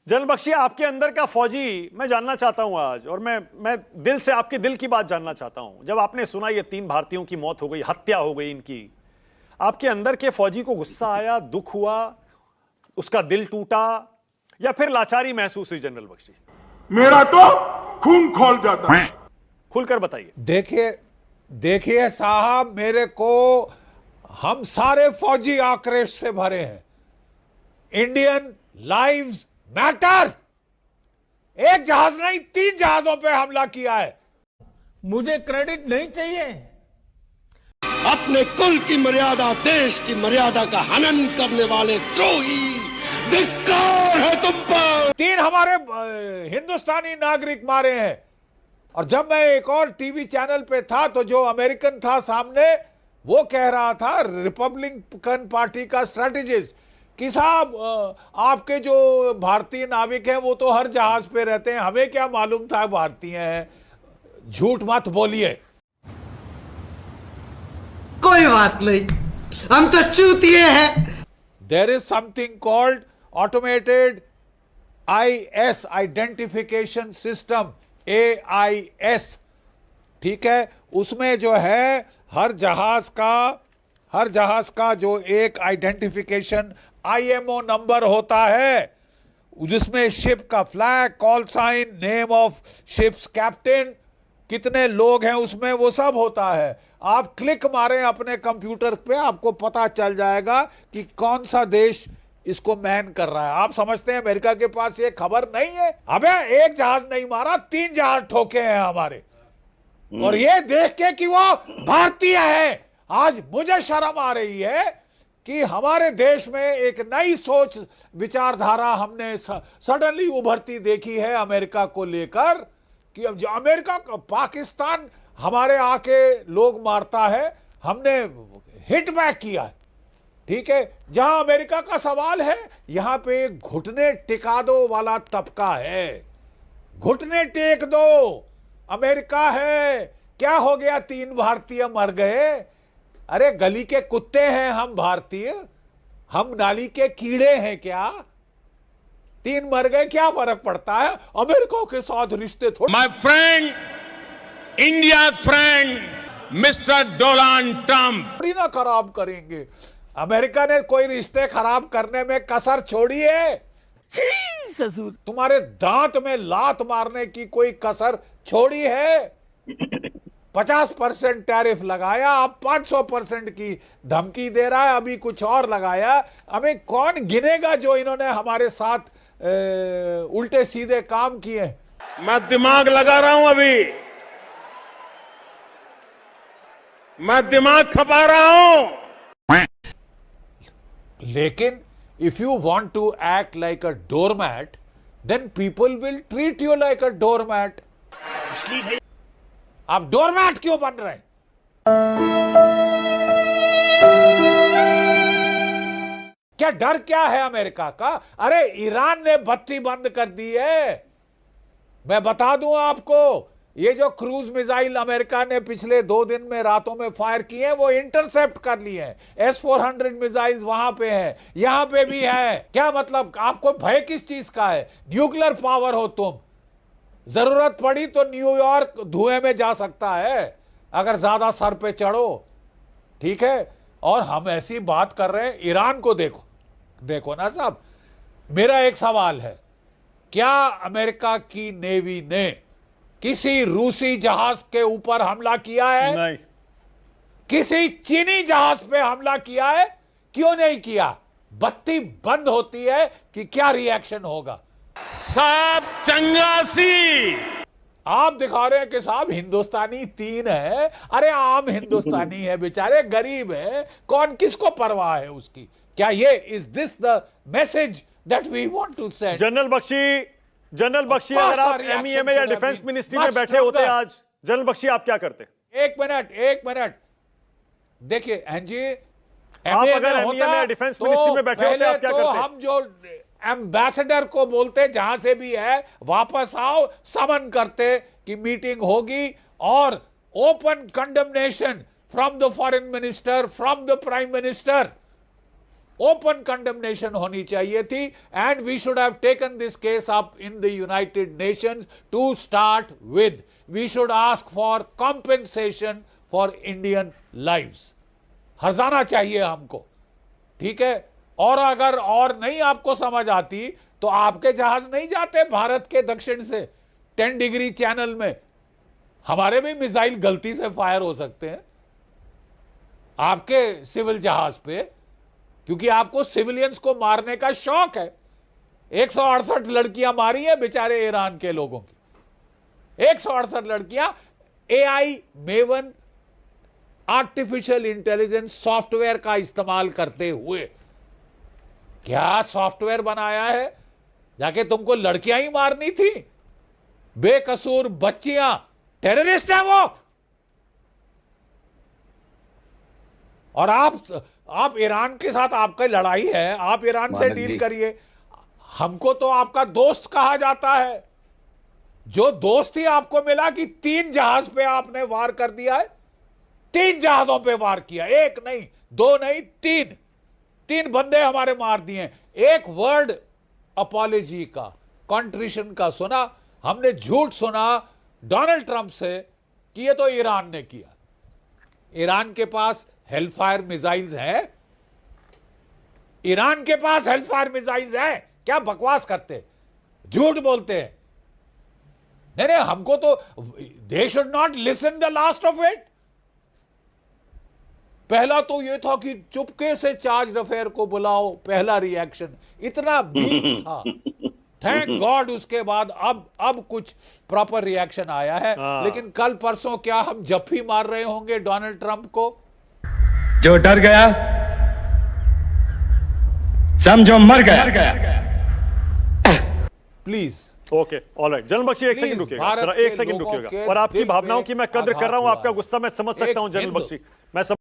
General Bakshi, आपके अंदर का फौजी मैं जानना चाहता हूं आज, और मैं दिल से आपके दिल की बात जानना चाहता हूं। जब आपने सुना ये 3 भारतीयों की मौत हो गई, हत्या हो गई इनकी, आपके अंदर के फौजी को गुस्सा आया, दुख हुआ, उसका दिल टूटा, या फिर लाचारी महसूस हुई? जनरल बख्शी, मेरा तो खून खोल जाता है। खुलकर बताइए। देखिए साहब, मेरे को हम सारे फौजी आक्रोश से भरे हैं। Indian lives matter. एक जहाज नहीं, 3 जहाजों पे हमला किया है। मुझे क्रेडिट नहीं चाहिए। अपने कुल की मर्यादा, देश की मर्यादा का हनन करने वाले द्रोही, धिक्कार है तुम पर। 3 हमारे हिंदुस्तानी नागरिक मारे हैं। और जब मैं एक और टीवी चैनल पे था तो जो अमेरिकन था सामने, वो कह रहा था, रिपब्लिकन पार्टी का स्ट्रेटेजिस्ट, कि साहब आपके जो भारतीय नाविक हैं वो तो हर जहाज पे रहते हैं, हमें क्या मालूम था भारतीय हैं, झूठ मत बोलिए। कोई बात नहीं, हम तो चूतिए हैं। There is something called automated IS, identification system, AIS, ठीक है। उसमें जो है हर जहाज का जो एक आइडेंटिफिकेशन IMO नंबर होता है, जिसमें शिप का flag, call sign, name of ship's captain, कितने लोग हैं उसमें, वो सब होता है। आप क्लिक मारें अपने कंप्यूटर पे, आपको पता चल जाएगा कि कौन सा देश इसको मैन कर रहा है। आप समझते हैं अमेरिका के पास ये खबर नहीं है? अबे एक जहाज नहीं मारा, 3 जहाज ठोके हैं हमारे, और ये देख के कि वो भारतीय है, आज मुझे शर्म आ रही है कि हमारे देश में एक नई सोच विचारधारा हमने सडनली उभरती देखी है अमेरिका को लेकर, कि अब जो अमेरिका, पाकिस्तान हमारे आके लोग मारता है, हमने हिट बैक किया है, ठीक है। जहां अमेरिका का सवाल है, यहां पे घुटने टिका दो वाला तबका है। घुटने टेक दो, अमेरिका है। क्या हो गया, 3 भारतीय मर गए? अरे गली के कुत्ते हैं हम भारतीय, हम नाली के कीड़े हैं क्या? 3 मर गए, क्या फर्क पड़ता है? अमेरिका के साथ रिश्ते थोड़े। My friend, India friend mister Donald Trump थोड़ी ना खराब करेंगे। अमेरिका ने कोई रिश्ते खराब करने में कसर छोड़ी है? ससुर, तुम्हारे दांत में लात मारने की कोई कसर छोड़ी है? 50% टैरिफ लगाया, अब 500% की धमकी दे रहा है, अभी कुछ और लगाया। हमें कौन गिनेगा जो इन्होंने हमारे साथ उल्टे सीधे काम किए? मैं दिमाग लगा रहा हूं, अभी मैं दिमाग खपा रहा हूं। लेकिन if you want to act like a doormat, then people will treat you like a doormat. आप डोरमैट क्यों बन रहे हैं? क्या डर क्या है अमेरिका का? अरे ईरान ने बत्ती बंद कर दी है। मैं बता दूं आपको, ये जो क्रूज मिसाइल अमेरिका ने पिछले 2 दिन में रातों में फायर किए हैं, वो इंटरसेप्ट कर लिए हैं। S-400 मिसाइल वहां पे है, यहां पे भी है। क्या मतलब, आपको भय किस चीज का है? न्यूक्लियर पावर हो तुम, जरूरत पड़ी तो न्यूयॉर्क धुएं में जा सकता है अगर ज्यादा सर पे चढ़ो, ठीक है। और हम ऐसी बात कर रहे हैं, ईरान को देखो ना साहब। मेरा एक सवाल है, क्या अमेरिका की नेवी ने किसी रूसी जहाज के ऊपर हमला किया है? नहीं। किसी चीनी जहाज पे हमला किया है? क्यों नहीं किया? बत्ती बंद होती है कि क्या रिएक्शन होगा? साहब चंगासी, आप दिखा रहे हैं कि साहब हिंदुस्तानी 3 है। अरे आम हिंदुस्तानी है, बेचारे गरीब है, कौन किसको परवाह है उसकी? क्या ये is this the message that we want to send? General Bakshi, अगर आप MEA में या डिफेंस मिनिस्ट्री में बैठे होते आज, जनरल बख्शी, आप क्या करते? एक मिनट देखिए जी, आप अगर MEA में या डिफेंस मिनिस्ट्री में बैठे होते, आप क्या करते? हम जो एम्बेसडर को बोलते, जहां से भी है वापस आओ, समन करते कि मीटिंग होगी, और open condemnation from the foreign minister, from the prime minister, open condemnation होनी चाहिए थी, and we should have taken this case up in the United Nations to start with. We should ask for compensation for Indian lives. हर्जाना चाहिए हमको, ठीक है. और अगर और नहीं आपको समझ आती तो आपके जहाज नहीं जाते भारत के दक्षिण से 10 डिग्री चैनल में. हमारे भी मिसाइल गलती से फायर हो सकते हैं आपके सिविल जहाज पे, क्योंकि आपको सिविलियंस को मारने का शौक है. 168 लड़कियां मारी है बेचारे ईरान के लोगों की. 168 लड़कियां AI maven artificial intelligence software का इस्तेमाल करते हुए. क्या सॉफ्टवेयर बनाया है? जाके तुमको लड़कियां ही मारनी थी, बेकसूर बच्चियां. टेररिस्ट है वो. और आप ईरान के साथ आपका लड़ाई है, आप ईरान से डील करिए. हमको तो आपका दोस्त कहा जाता है. जो दोस्ती आपको मिला कि 3 जहाज पे आपने वार कर दिया है. 3 जहाजों पे वार किया, 1 नहीं 2 नहीं 3 बंदे हमारे मार दिए. एक वर्ड अपॉलॉजी का, कॉन्ट्रिशन का सुना हमने. झूठ सुना डोनाल्ड ट्रंप से कि ये तो ईरान ने किया. ईरान के पास हेलफायर मिसाइल्स हैं. ईरान के पास हेलफायर मिसाइल्स हैं. क्या बकवास करते, झूठ बोलते हैं. नहीं, हमको तो they should not listen the last of it. पहला तो यह था कि चुपके से चार्ज अफेयर को बुलाओ. पहला रिएक्शन इतना वीक था. थैंक गॉड उसके बाद अब कुछ प्रॉपर रिएक्शन आया है. लेकिन कल परसों क्या हम जफ्फी मार रहे होंगे डोनाल्ड ट्रंप को? जो डर गया समझो मर गया. Please. Okay, alright. General Bakshi एक सेकंड रुकिएगा, जरा 1 सेकंड रुकिएगा. और आपकी भावनाओं की मैं कद्र कर रहा हूं, आपका गुस्सा मैं समझ सकता हूं जनरल बख्शी. मैं